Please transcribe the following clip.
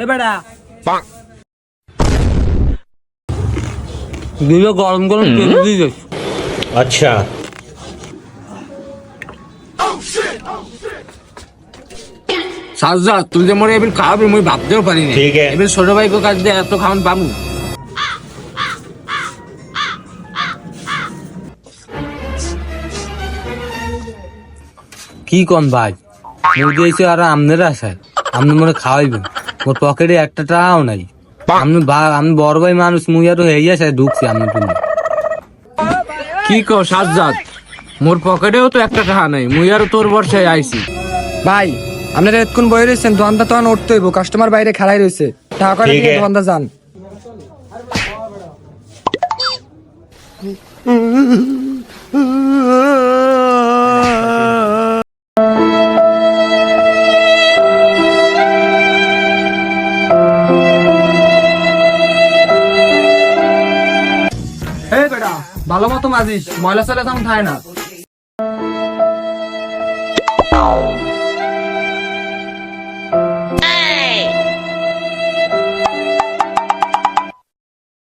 এ বেটা দিলে গরম গরম তেল দিয়ে যাস। अच्छा সাজ্জাদ তুই যে মরে এবার খাওয়াবি মুই ভাবতেও পারিনি। ঠিক আছে। এবার ছোট ভাইকে কাজ দিয়ে এত খাওয়ান পামু। কি কন ভাই মুই দিয়েছি আর আমনের আশায় আপনি মনে খাওয়াইবেন, মোর পকেটে একটা টাকাও নাই। আমি বড় ভাই মানুষ, মুই আরো এই আশায় ঢুকছি আপনি তুমি। কি কও সাজ্জাদ, মোর পকেটেও তো একটা টাকা নাই, মুই আরো তোর বর্ষায় আইছি। ভাই আপনারা এতক্ষণ বয়ে রয়েছেন, দোকানটা তখন উঠতে হইব, কাস্টমার বাইরে খেলাই রয়েছে, টাকা করে ঠিক দিয়ে আছে। দোকানটা যান। এই বেটা ভালো মতো মাজিস, ময়লা চলে তেমন থাকে না।